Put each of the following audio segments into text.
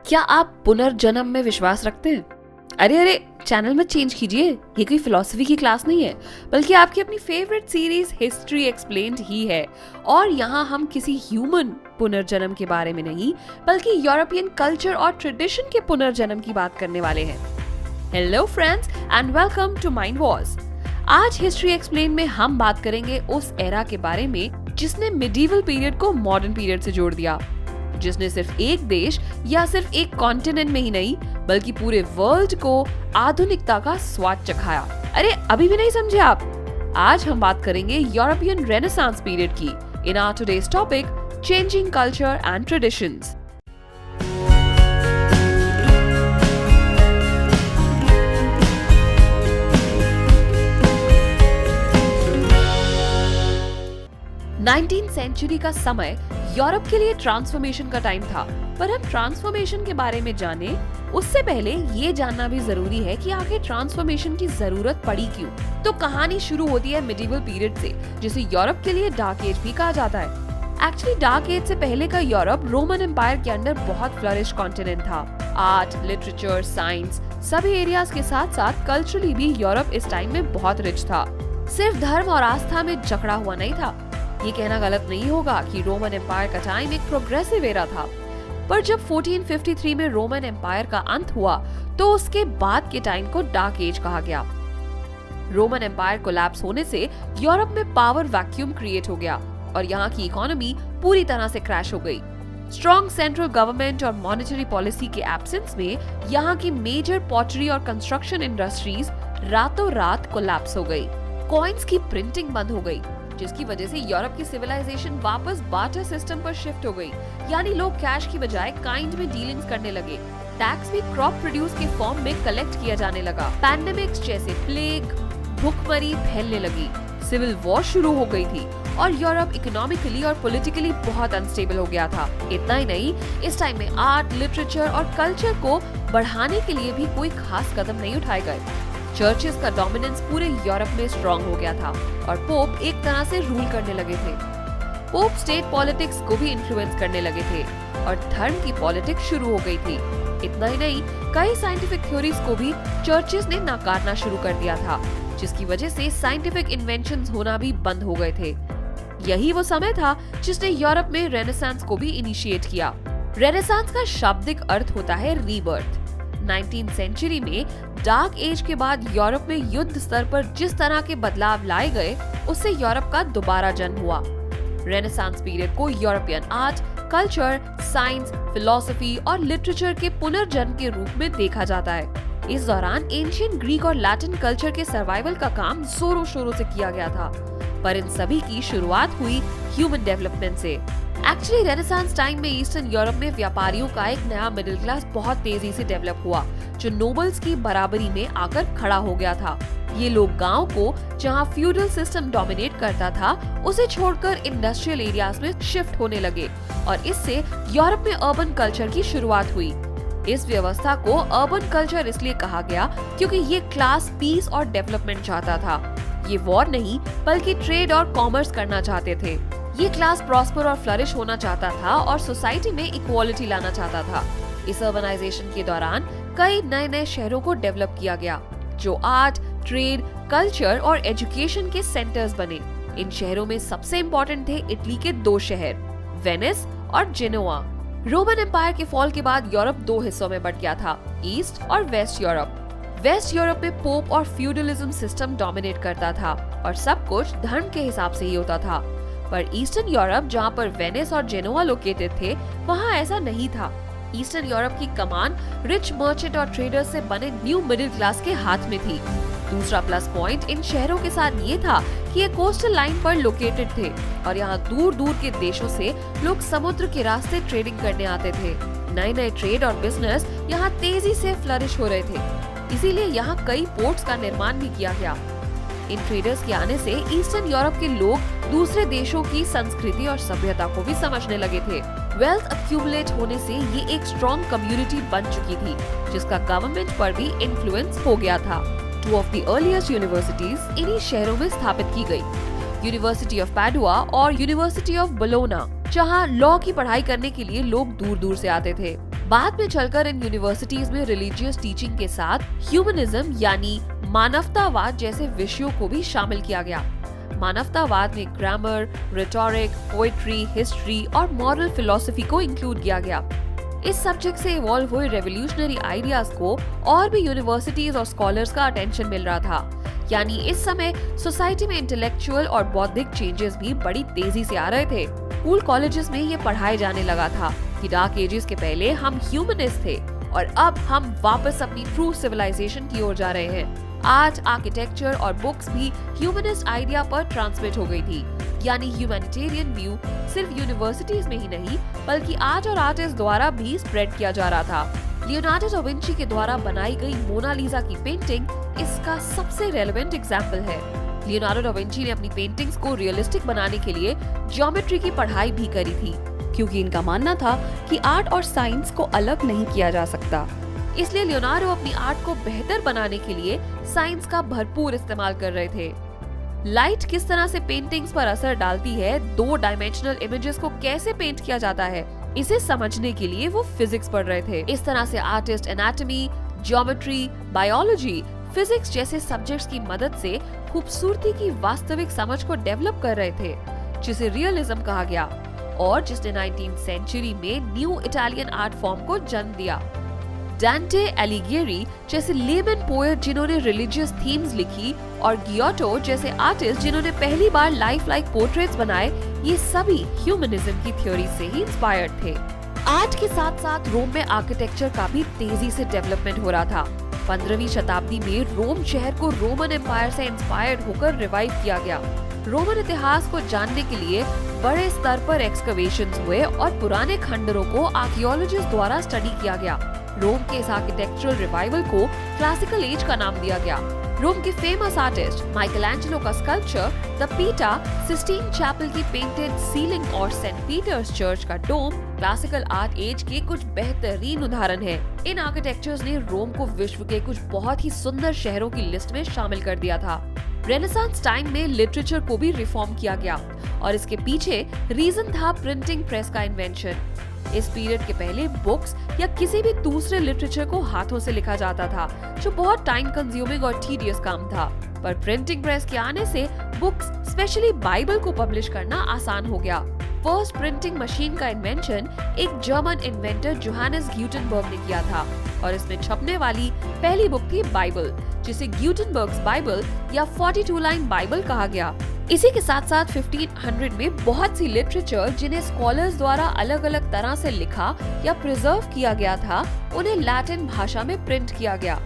क्या आप पुनर्जन्म में विश्वास रखते हैं? अरे चैनल में चेंज कीजिए, ये कोई फिलॉसफी की क्लास नहीं है, बल्कि आपकी अपनी फेवरेट सीरीज हिस्ट्री एक्सप्लेन्ड ही है। और यहाँ हम किसी ह्यूमन पुनर्जन्म के बारे में नहीं, बल्कि यूरोपियन कल्चर और ट्रेडिशन के पुनर्जन्म की बात करने वाले हैं। Hello friends and welcome to mind wars. आज हिस्ट्री एक्सप्लेन में हम बात करेंगे उस एरा के बारे में जिसने मिडीवल पीरियड को मॉडर्न पीरियड से जोड़ दिया, जिसने सिर्फ एक देश या सिर्फ एक कॉन्टिनेंट में ही नहीं बल्कि पूरे वर्ल्ड को आधुनिकता का स्वाद चखाया। अरे अभी भी नहीं समझे आप? आज हम बात करेंगे यूरोपियन रेनेसांस पीरियड की in our today's topic changing culture and traditions. Nineteen century का समय यूरोप के लिए ट्रांसफॉर्मेशन का टाइम था, पर हम ट्रांसफॉर्मेशन के बारे में जाने उससे पहले ये जानना भी जरूरी है कि आखिर ट्रांसफॉर्मेशन की जरूरत पड़ी क्यों। तो कहानी शुरू होती है मिडीवल पीरियड से, जिसे यूरोप के लिए डार्क एज भी कहा जाता है। एक्चुअली डार्क एज से पहले का यूरोप रोमन एम्पायर के अंडर बहुत फ्लरिश कॉन्टिनेंट था। आर्ट, लिटरेचर, साइंस सभी एरियाज के साथ साथ कल्चरली भी यूरोप इस टाइम में बहुत रिच था। सिर्फ धर्म और आस्था में जकड़ा हुआ नहीं था। ये कहना गलत नहीं होगा कि रोमन एम्पायर का टाइम एक प्रोग्रेसिव एरा था, पर जब 1453 में रोमन एम्पायर का अंत हुआ तो उसके बाद के टाइम को डार्क एज कहा गया। रोमन एम्पायर कोलैप्स होने से यूरोप में पावर वैक्यूम क्रिएट हो गया और यहाँ की इकोनॉमी पूरी तरह से क्रैश हो गई। स्ट्रॉन्ग सेंट्रल गवर्नमेंट और मॉनेटरी पॉलिसी के एब्सेंस में यहाँ की मेजर पॉटरी और कंस्ट्रक्शन इंडस्ट्रीज रातों रात कोलैप्स हो गई। कॉइन्स की प्रिंटिंग बंद हो गई, जिसकी वजह से यूरोप की सिविलाइजेशन वापस बार्टर सिस्टम पर शिफ्ट हो गई, यानी लोग कैश की बजाय काइंड में डीलिंग्स करने लगे। टैक्स भी क्रॉप प्रोड्यूस के फॉर्म में कलेक्ट किया जाने लगा। पैंडेमिक्स जैसे प्लेग, भुखमरी फैलने लगी। सिविल वॉर शुरू हो गई थी और यूरोप इकोनॉमिकली और पॉलिटिकली बहुत अनस्टेबल हो गया था। इतना ही नहीं, इस टाइम में आर्ट, लिटरेचर और कल्चर को बढ़ाने के लिए भी कोई खास कदम नहीं उठाए गए। चर्चेस का डोमिनेंस पूरे यूरोप में स्ट्रॉन्ग हो गया था और पोप एक तरह से रूल करने लगे थे। पोप स्टेट पॉलिटिक्स को भी इन्फ्लुएंस करने लगे थे और धर्म की पॉलिटिक्स शुरू हो गई थी। इतना ही नहीं, कई साइंटिफिक थ्योरीज को भी चर्चेस ने नकारना शुरू कर दिया था, जिसकी वजह से साइंटिफिक इन्वेंशंस होना भी बंद हो गए थे। यही वो समय था जिसने यूरोप में रेनेसांस को भी इनिशिएट किया। रेनेसांस का शाब्दिक अर्थ होता है रीबर्थ। 19th सेंचुरी में डार्क एज के बाद यूरोप में युद्ध स्तर पर जिस तरह के बदलाव लाए गए, उससे यूरोप का दोबारा जन्म हुआ। रेनेसांस पीरियड को European art, culture, science, philosophy और लिटरेचर के पुनर्जन्म के रूप में देखा जाता है। इस दौरान एंशिएंट ग्रीक और लैटिन कल्चर के सर्वाइवल का काम जोरों शोरों से किया गया था, पर इन सभी की शुरुआत हुई ह्यूमन डेवलपमेंट से। एक्चुअली रेनेसांस टाइम में ईस्टर्न यूरोप में व्यापारियों का एक नया मिडिल क्लास बहुत तेजी से डेवलप हुआ, जो नोबल्स की बराबरी में आकर खड़ा हो गया था। ये लोग गांव को, जहां फ्यूडल सिस्टम डोमिनेट करता था, उसे छोड़कर इंडस्ट्रियल एरियाज में शिफ्ट होने लगे और इससे यूरोप में अर्बन कल्चर की शुरुआत हुई। इस व्यवस्था को अर्बन कल्चर इसलिए कहा गया क्योंकि ये क्लास पीस और डेवलपमेंट चाहता था। ये वॉर नहीं बल्कि ट्रेड और कॉमर्स करना चाहते थे। ये क्लास प्रॉस्पर और फ्लरिश होना चाहता था और सोसाइटी में इक्वालिटी लाना चाहता था। इस अर्बनाइजेशन के दौरान कई नए नए शहरों को डेवलप किया गया, जो आर्ट, ट्रेड, कल्चर और एजुकेशन के सेंटर्स बने। इन शहरों में सबसे इम्पोर्टेंट थे इटली के दो शहर, वेनिस और जेनोआ। रोमन एम्पायर के फॉल के बाद यूरोप दो हिस्सों में बंट गया था, ईस्ट और वेस्ट यूरोप। वेस्ट यूरोप में पोप और फ्यूडलिज्म सिस्टम डोमिनेट करता था और सब कुछ धर्म के हिसाब से ही होता था। पर ईस्टर्न यूरोप, जहाँ पर वेनिस और जेनोआ लोकेटेड थे, वहाँ ऐसा नहीं था। ईस्टर्न यूरोप की कमान रिच मर्चेंट और ट्रेडर्स से बने न्यू मिडिल क्लास के हाथ में थी। दूसरा प्लस पॉइंट इन शहरों के साथ ये था कि ये कोस्टल लाइन पर लोकेटेड थे और यहाँ दूर दूर के देशों से लोग समुद्र के रास्ते ट्रेडिंग करने आते थे। नए नए ट्रेड और बिजनेस यहाँ तेजी से फ्लरिश हो रहे थे, इसीलिए यहाँ कई पोर्ट्स का निर्माण भी किया गया। इन ट्रेडर्स के आने से ईस्टर्न यूरोप के लोग दूसरे देशों की संस्कृति और सभ्यता को भी समझने लगे थे। वेल्थ अक्यूमुलेट होने से ये एक स्ट्रॉन्ग कम्युनिटी बन चुकी थी, जिसका गवर्नमेंट पर भी इन्फ्लुएंस हो गया था। 2 of the earliest universities इन्हीं शहरों में स्थापित की गई, यूनिवर्सिटी ऑफ पैडुआ और यूनिवर्सिटी ऑफ बोलोना, जहां लॉ की पढ़ाई करने के लिए लोग दूर दूर से आते थे। बाद में चलकर इन यूनिवर्सिटीज में रिलीजियस टीचिंग के साथ ह्यूमनिज्म यानी मानवतावाद जैसे विषयों को भी शामिल किया गया। मानवतावाद में ग्रामर, रिटोरिक, पोएट्री, हिस्ट्री और मॉरल फिलॉसफी को इंक्लूड किया गया। इस सब्जेक्ट से इवॉल्व हुए रेवोल्यूशनरी आइडियाज को और भी यूनिवर्सिटीज और स्कॉलर्स का अटेंशन मिल रहा था। यानी इस समय सोसाइटी में इंटेलेक्चुअल और बौद्धिक चेंजेस भी बड़ी तेजी से आ रहे थे। स्कूल कॉलेजेस में ये पढ़ाए जाने लगा था कि डार्क एजेस के पहले हम ह्यूमनिस्ट थे और अब हम वापस अपनी ट्रू सिविलाइजेशन की ओर जा रहे हैं। आज आर्किटेक्चर और बुक्स भी ह्यूमनिस्ट आइडिया पर ट्रांसमिट हो गई थी। यानी ह्यूमैनिटेरियन व्यू सिर्फ यूनिवर्सिटीज में ही नहीं बल्कि आर्ट और आर्टिस्ट द्वारा भी स्प्रेड किया जा रहा था। लियोनार्डो डा विंची के द्वारा बनाई गई मोनालिसा की पेंटिंग इसका सबसे रेलेवेंट एग्जाम्पल है। लियोनार्डो डा विंची ने अपनी पेंटिंग्स को रियलिस्टिक बनाने के लिए ज्योमेट्री की पढ़ाई भी करी थी, क्योंकि इनका मानना था कि आर्ट और साइंस को अलग नहीं किया जा सकता। इसलिए लियोनार्डो अपनी आर्ट को बेहतर बनाने के लिए साइंस का भरपूर इस्तेमाल कर रहे थे। लाइट किस तरह से पेंटिंग्स पर असर डालती है, 2 डायमेंशनल इमेजेस को कैसे पेंट किया जाता है, इसे समझने के लिए वो फिजिक्स पढ़ रहे थे। इस तरह से artist anatomy, geometry, biology, physics जैसे सब्जेक्ट्स की मदद से खूबसूरती की वास्तविक समझ को डेवलप कर रहे थे, जिसे रियलिज्म कहा गया और जिसने 19th सेंचुरी में न्यू इटालियन आर्ट फॉर्म को जन्म दिया। डांटे एलिगियरी जैसे लेमन पोएट जिन्होंने रिलीजियस थीम्स लिखी और गियोटो जैसे आर्टिस्ट जिन्होंने पहली बार लाइफ लाइक पोर्ट्रेट्स बनाए, ये सभी ह्यूमनिज्म की थ्योरी से ही इंस्पायर्ड थे। आर्ट के साथ साथ रोम में आर्किटेक्चर का भी तेजी से डेवलपमेंट हो रहा था। 15वीं शताब्दी में रोम शहर को रोमन एम्पायर से इंस्पायर्ड होकर रिवाइव किया गया। रोमन इतिहास को जानने के लिए बड़े स्तर पर एक्सकवेशंस हुए और पुराने खंडरों को आर्कियोलॉजिस्ट द्वारा स्टडी किया गया। रोम के इस आर्किटेक्चरल रिवाइवल को क्लासिकल एज का नाम दिया गया। रोम के फेमस आर्टिस्ट माइकलैंजेलो का स्कल्पचर द पीटा, सिस्टीन चैपल की पेंटेड सीलिंग और सेंट पीटर्स चर्च का डोम क्लासिकल आर्ट एज के कुछ बेहतरीन उदाहरण हैं। इन आर्किटेक्चर्स ने रोम को विश्व के कुछ बहुत ही सुंदर शहरों की लिस्ट में शामिल कर दिया था। रेनेसांस टाइम में लिटरेचर को भी रिफॉर्म किया गया और इसके पीछे रीजन था प्रिंटिंग प्रेस का इन्वेंशन। इस पीरियड के पहले बुक्स या किसी भी दूसरे लिटरेचर को हाथों से लिखा जाता था, जो बहुत टाइम कंज्यूमिंग और टीडियस काम था। पर प्रिंटिंग प्रेस के आने से बुक्स, स्पेशली बाइबल को पब्लिश करना आसान हो गया। फर्स्ट प्रिंटिंग मशीन का इन्वेंशन एक जर्मन इन्वेंटर जोहानेस ग्यूटेनबर्ग ने किया था और इसमें छपने वाली पहली बुक थी बाइबल, जिसे ग्यूटेनबर्ग्स बाइबल या 42 लाइन बाइबल कहा गया। इसी के साथ साथ 1500 में बहुत सी लिटरेचर जिन्हें स्कॉलर्स द्वारा अलग अलग तरह से लिखा या प्रिजर्व किया गया था, उन्हें लैटिन भाषा में प्रिंट किया गया।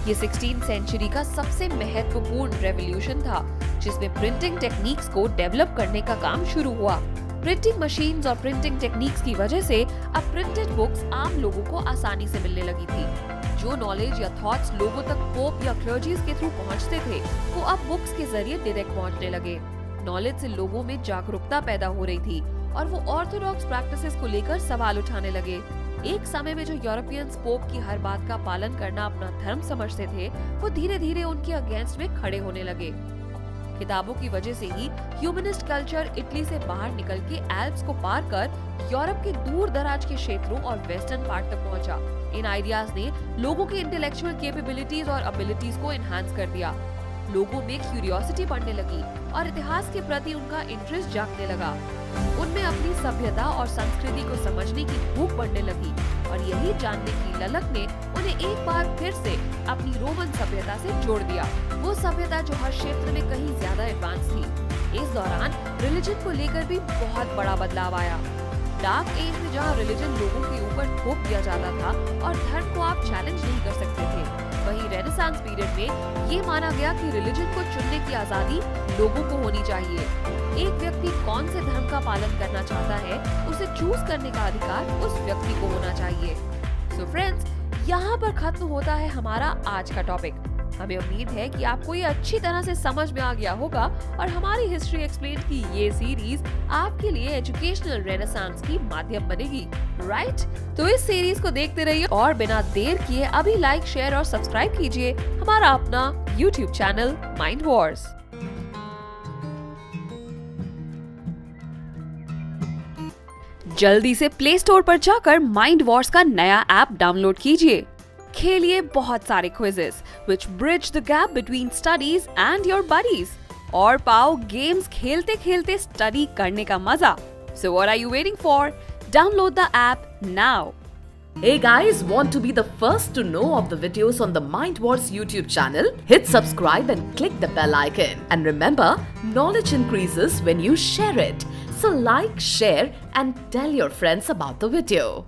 ये 16th सेंचुरी का सबसे महत्वपूर्ण रेवोल्यूशन था, जिसमें प्रिंटिंग टेक्निक्स को डेवलप करने का काम शुरू हुआ। प्रिंटिंग मशीन्स और प्रिंटिंग टेक्निक्स की वजह से अब प्रिंटेड बुक्स आम लोगों को आसानी से मिलने लगी थी। जो नॉलेज या थॉट्स लोगों तक पोप या क्लर्जीज के थ्रू पहुंचते थे, वो अब बुक्स के जरिए डायरेक्ट पहुंचने लगे। नॉलेज से लोगों में जागरूकता पैदा हो रही थी और वो ऑर्थोडॉक्स प्रैक्टिसेस को लेकर सवाल उठाने लगे। एक समय में जो यूरोपियंस पोप की हर बात का पालन करना अपना धर्म समझते थे, वो धीरे धीरे उनके अगेंस्ट में खड़े होने लगे। किताबों की वजह से ही ह्यूमनिस्ट कल्चर इटली से बाहर निकल के एल्प्स को पार कर यूरोप के दूर दराज के क्षेत्रों और वेस्टर्न पार्ट तक पहुंचा। इन आइडियाज ने लोगों के इंटेलेक्चुअल कैपेबिलिटीज और एबिलिटीज को एनहांस कर दिया। लोगों में क्यूरियोसिटी बढ़ने लगी और इतिहास के प्रति उनका इंटरेस्ट जागने लगा। उनमें अपनी सभ्यता और संस्कृति को समझने की भूख बढ़ने लगी और यही जानने की ललक ने उन्हें एक बार फिर से अपनी रोमन सभ्यता से जोड़ दिया, वो सभ्यता जो हर क्षेत्र में कहीं ज्यादा एडवांस थी। इस दौरान रिलीजन को लेकर भी बहुत बड़ा बदलाव आया। डार्क एज में जहाँ रिलीजन लोगों के ऊपर थोप दिया जाता था और धर्म को आप चैलेंज नहीं कर सकते थे, वहीं रेनेसांस पीरियड में ये माना गया कि रिलीजन को चुनने की आजादी लोगों को होनी चाहिए। एक व्यक्ति कौन से धर्म का पालन करना चाहता है, उसे चूज करने का अधिकार उस व्यक्ति को होना चाहिए। सो फ्रेंड्स, यहाँ पर खत्म होता है हमारा आज का टॉपिक। हमें उम्मीद है कि आपको ये अच्छी तरह से समझ में आ गया होगा और हमारी हिस्ट्री एक्सप्लेन की ये सीरीज आपके लिए एजुकेशनल रेनेसांस की माध्यम बनेगी, राइट? तो इस सीरीज को देखते रहिए और बिना देर किए अभी लाइक, शेयर और सब्सक्राइब कीजिए हमारा अपना YouTube चैनल माइंड वॉर्स। जल्दी से प्ले स्टोर पर जाकर माइंड वॉर्स का नया ऐप डाउनलोड कीजिए। खेलिए बहुत सारे quizzes which bridge the gap between studies and your buddies और पाओ गेम्स खेलते खेलते स्टडी करने का मजा। So what are you waiting for? Download the app now. Hey guys, want to be the first to know of the videos on the Mind Wars YouTube channel? Hit subscribe and click the bell icon. And remember, knowledge increases when you share it. So like, share and tell your friends about the video.